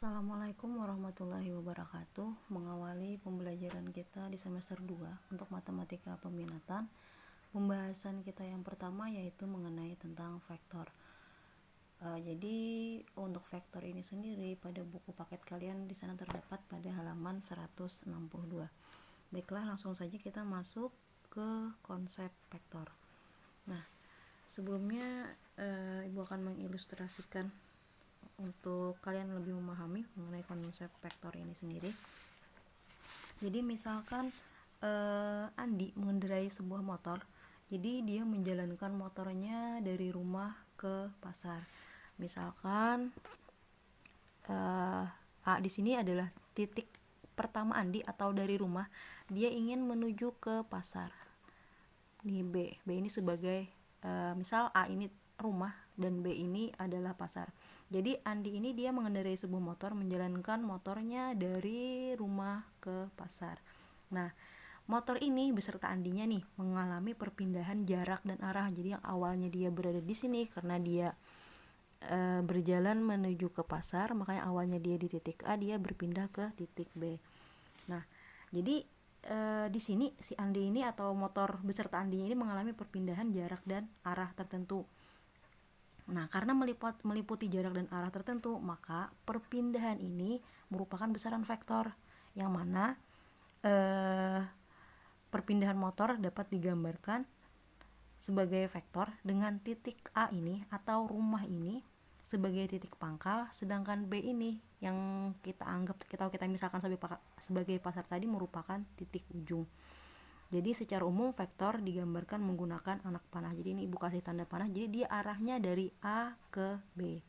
Assalamualaikum warahmatullahi wabarakatuh. Mengawali pembelajaran kita di semester 2 untuk matematika peminatan. Pembahasan kita yang pertama yaitu mengenai tentang vektor. Jadi untuk vektor ini sendiri pada buku paket kalian di sana terdapat pada halaman 162. Baiklah, langsung saja kita masuk ke konsep vektor. Nah, sebelumnya Ibu akan mengilustrasikan untuk kalian lebih memahami mengenai konsep vektor ini sendiri. Jadi misalkan Andi mengendarai sebuah motor, jadi dia menjalankan motornya dari rumah ke pasar. Misalkan A di sini adalah titik pertama Andi atau dari rumah, dia ingin menuju ke pasar. Ini B ini sebagai misal A ini rumah dan B ini adalah pasar. Jadi Andi ini dia mengendarai sebuah motor, menjalankan motornya dari rumah ke pasar. Nah, motor ini beserta Andinya nih mengalami perpindahan jarak dan arah. Jadi yang awalnya dia berada di sini karena dia berjalan menuju ke pasar, makanya awalnya dia di titik A, dia berpindah ke titik B. Nah, jadi di sini si Andi ini atau motor beserta Andinya ini mengalami perpindahan jarak dan arah tertentu. Nah, karena meliputi jarak dan arah tertentu, maka perpindahan ini merupakan besaran vektor, yang mana perpindahan motor dapat digambarkan sebagai vektor dengan titik A ini atau rumah ini sebagai titik pangkal, sedangkan B ini yang kita misalkan sebagai pasar tadi merupakan titik ujung. Jadi secara umum vektor digambarkan menggunakan anak panah. Jadi ini Ibu kasih tanda panah. Jadi dia arahnya dari A ke B.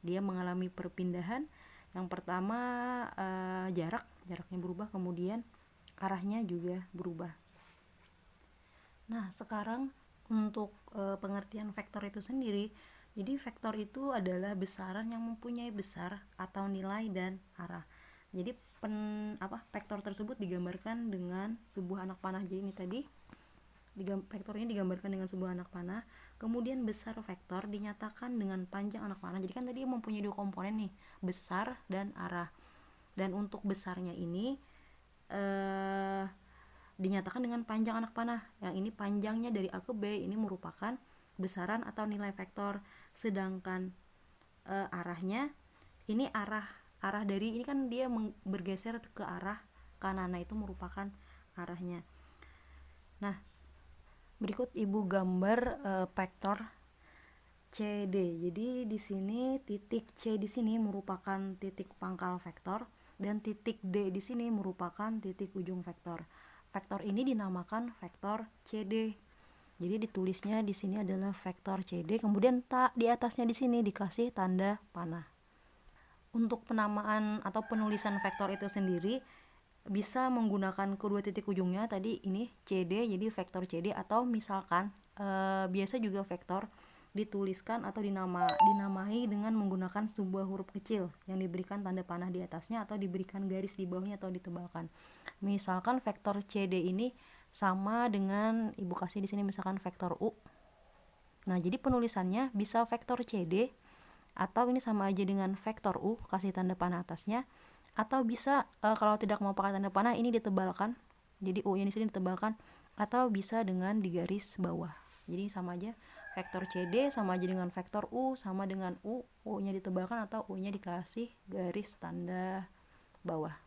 Dia mengalami perpindahan. Yang pertama jaraknya berubah, kemudian arahnya juga berubah. Nah, sekarang untuk pengertian vektor itu sendiri. Jadi vektor itu adalah besaran yang mempunyai besar atau nilai dan arah. Jadi vektor tersebut digambarkan dengan sebuah anak panah. Jadi ini tadi vektor ini digambarkan dengan sebuah anak panah. Kemudian besar vektor dinyatakan dengan panjang anak panah. Jadi kan tadi mempunyai dua komponen nih, besar dan arah. Dan untuk besarnya ini dinyatakan dengan panjang anak panah. Yang ini panjangnya dari A ke B, ini merupakan besaran atau nilai vektor. Sedangkan arahnya ini arah dari ini kan dia bergeser ke arah kanan, nah itu merupakan arahnya. Nah, berikut Ibu gambar vektor CD. Jadi di sini titik C di sini merupakan titik pangkal vektor dan titik D di sini merupakan titik ujung vektor. Vektor ini dinamakan vektor CD. Jadi ditulisnya di sini adalah vektor CD, kemudian di atasnya di sini dikasih tanda panah. Untuk penamaan atau penulisan vektor itu sendiri bisa menggunakan kedua titik ujungnya tadi ini CD, jadi vektor CD, atau misalkan biasa juga vektor dituliskan atau dinamai dengan menggunakan sebuah huruf kecil yang diberikan tanda panah di atasnya atau diberikan garis di bawahnya atau ditebalkan. Misalkan vektor CD ini sama dengan Ibu kasih di sini misalkan vektor U. Nah, jadi penulisannya bisa vektor CD atau ini sama aja dengan vektor U, kasih tanda panah atasnya, atau bisa kalau tidak mau pakai tanda panah ini ditebalkan. Jadi U-nya di sini ditebalkan, atau bisa dengan di garis bawah. Jadi sama aja, vektor CD sama aja dengan vektor U, sama dengan U, U-nya ditebalkan atau U-nya dikasih garis tanda bawah.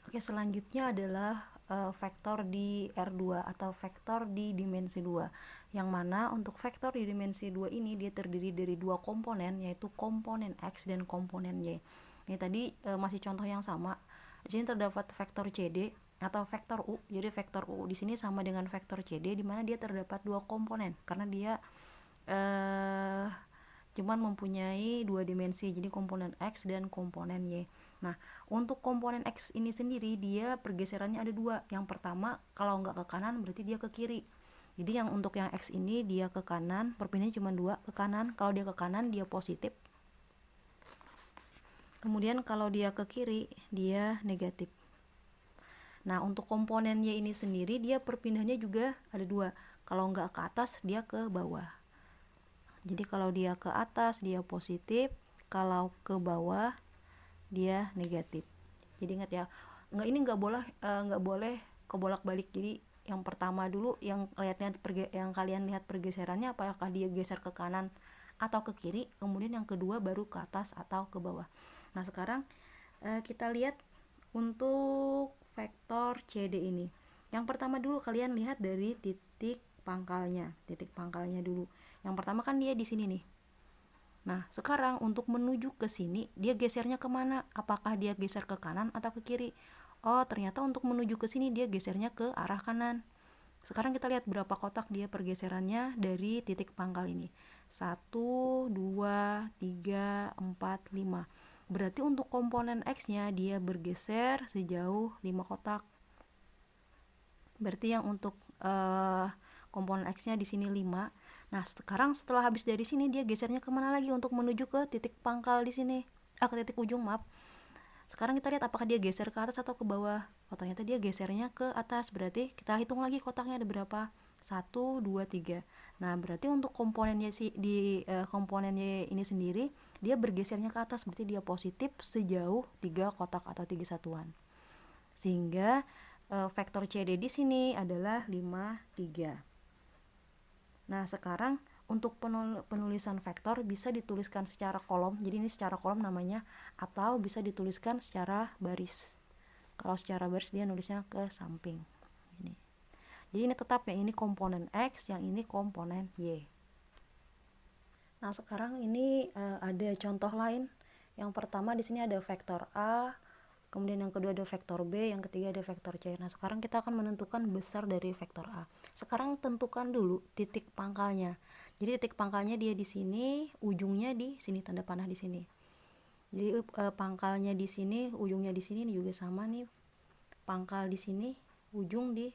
Oke, selanjutnya adalah vektor di R2 atau vektor di dimensi 2, yang mana untuk vektor di dimensi 2 ini dia terdiri dari dua komponen, yaitu komponen X dan komponen Y. Ini tadi masih contoh yang sama. Di sini terdapat vektor CD atau vektor U. Jadi vektor U di sini sama dengan vektor CD, di mana dia terdapat dua komponen karena dia cuman mempunyai dua dimensi, jadi komponen X dan komponen Y. Nah, untuk komponen X ini sendiri dia pergeserannya ada dua. Yang pertama, kalau nggak ke kanan berarti dia ke kiri. Jadi yang untuk yang X ini dia ke kanan, perpindahannya cuma dua, ke kanan. Kalau dia ke kanan dia positif. Kemudian kalau dia ke kiri dia negatif. Nah, untuk komponen Y ini sendiri dia perpindahannya juga ada dua. Kalau nggak ke atas dia ke bawah. Jadi kalau dia ke atas dia positif, kalau ke bawah dia negatif. Jadi ingat ya, ini nggak boleh kebolak-balik. Jadi yang pertama dulu yang kalian lihat pergeserannya, apakah dia geser ke kanan atau ke kiri, kemudian yang kedua baru ke atas atau ke bawah. Nah sekarang kita lihat untuk vektor CD ini. Yang pertama dulu kalian lihat dari titik pangkalnya dulu. Yang pertama kan dia di sini nih. Nah sekarang untuk menuju ke sini dia gesernya kemana? Apakah dia geser ke kanan atau ke kiri? Oh ternyata untuk menuju ke sini dia gesernya ke arah kanan. Sekarang kita lihat berapa kotak dia pergeserannya dari titik pangkal ini. 1, 2, 3, 4, 5. Berarti untuk komponen X-nya dia bergeser sejauh 5 kotak. Berarti yang untuk komponen X-nya di sini 5. Nah, sekarang setelah habis dari sini dia gesernya kemana lagi untuk menuju ke titik pangkal di sini? Ke titik ujung, maaf. Sekarang kita lihat apakah dia geser ke atas atau ke bawah. Oh ternyata dia gesernya ke atas. Berarti kita hitung lagi kotaknya ada berapa. 1, 2, 3. Nah berarti untuk komponennya komponen Y ini sendiri dia bergesernya ke atas. Berarti dia positif sejauh 3 kotak atau 3 satuan. Sehingga vektor CD di sini adalah 5, 3. Nah sekarang untuk penulisan vektor bisa dituliskan secara kolom. Jadi ini secara kolom namanya, atau bisa dituliskan secara baris. Kalau secara baris dia nulisnya ke samping. Ini. Jadi ini tetap yang ini komponen X, yang ini komponen Y. Nah sekarang ini ada contoh lain. Yang pertama di sini ada vektor A, kemudian yang kedua ada vektor B, yang ketiga ada vektor C. Nah sekarang kita akan menentukan besar dari vektor A. Sekarang tentukan dulu titik pangkalnya. Jadi titik pangkalnya dia di sini, ujungnya di sini, tanda panah di sini. Jadi pangkalnya di sini, ujungnya di sini, ini juga sama nih. Pangkal di sini, ujung di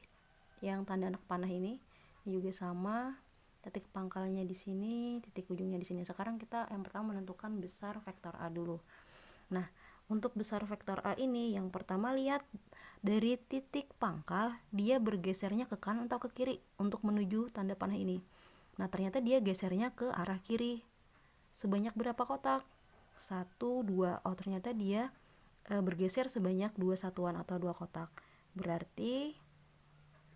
yang tanda anak panah ini juga sama. Titik pangkalnya di sini, titik ujungnya di sini. Sekarang kita yang pertama menentukan besar vektor A dulu. Nah, untuk besar vektor A ini yang pertama lihat dari titik pangkal dia bergesernya ke kanan atau ke kiri untuk menuju tanda panah ini. Nah ternyata dia gesernya ke arah kiri. Sebanyak berapa kotak? 1, 2. Oh ternyata dia bergeser sebanyak 2 satuan atau 2 kotak. Berarti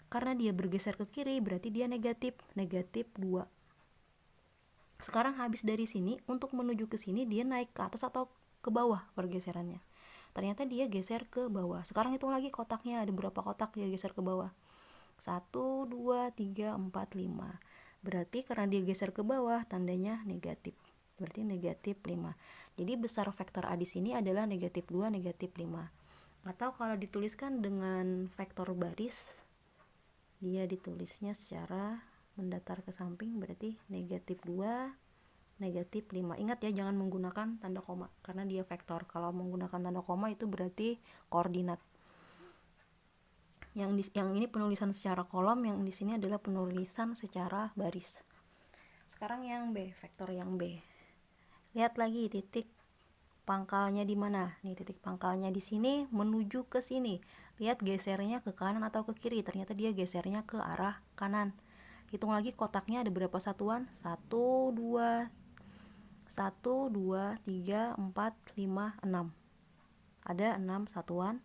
karena dia bergeser ke kiri berarti dia negatif 2. Sekarang habis dari sini untuk menuju ke sini dia naik ke atas atau ke bawah pergeserannya. Ternyata dia geser ke bawah. Sekarang hitung lagi kotaknya ada berapa kotak dia geser ke bawah. 1, 2, 3, 4, 5. Berarti karena dia geser ke bawah tandanya negatif. Berarti negatif 5. Jadi besar vektor A di sini adalah negatif 2, negatif 5. Atau kalau dituliskan dengan vektor baris, dia ditulisnya secara mendatar ke samping, berarti negatif 2, negatif 5. Ingat ya, jangan menggunakan tanda koma karena dia vektor. Kalau menggunakan tanda koma itu berarti koordinat. Yang ini penulisan secara kolom, yang di sini adalah penulisan secara baris. Sekarang yang B, vektor yang B. Lihat lagi titik pangkalnya di mana? Nih titik pangkalnya di sini menuju ke sini. Lihat gesernya ke kanan atau ke kiri. Ternyata dia gesernya ke arah kanan. Hitung lagi kotaknya ada berapa satuan? 1, 2, 3, 4, 5, 6. Ada 6 satuan.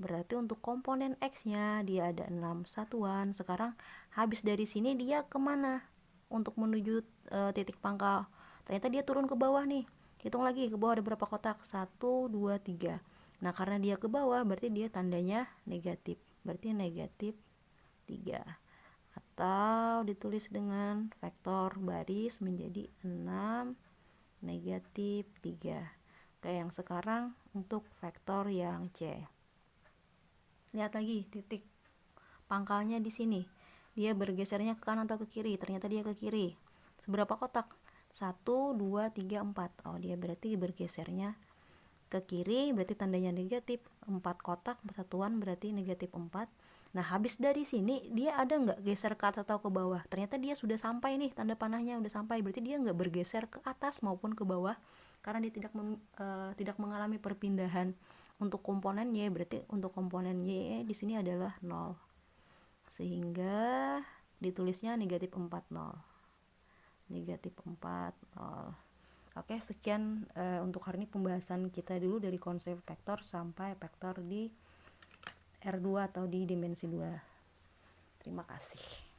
Berarti untuk komponen X-nya dia ada 6 satuan. Sekarang habis dari sini dia kemana? Untuk menuju titik pangkal. Ternyata dia turun ke bawah nih. Hitung lagi ke bawah ada berapa kotak? 1, 2, 3. Nah karena dia ke bawah berarti dia tandanya negatif. Berarti negatif 3. Atau ditulis dengan vektor baris menjadi 6, negatif 3. Oke, yang sekarang untuk vektor yang C. Lihat lagi titik pangkalnya di sini. Dia bergesernya ke kanan atau ke kiri? Ternyata dia ke kiri. Seberapa kotak? 1, 2, 3, 4. Oh, dia berarti bergesernya ke kiri, berarti tandanya negatif. 4 kotak satuan berarti negatif 4. Nah, habis dari sini dia ada nggak geser ke atas atau ke bawah? Ternyata dia sudah sampai nih, tanda panahnya udah sampai. Berarti dia nggak bergeser ke atas maupun ke bawah karena dia tidak mengalami perpindahan. Untuk komponen Y, berarti untuk komponen Y di sini adalah 0. Sehingga ditulisnya negatif 4, 0. Negatif 4, 0. Oke, sekian untuk hari ini pembahasan kita dulu dari konsep vektor sampai vektor di R2 atau di dimensi 2. Terima kasih.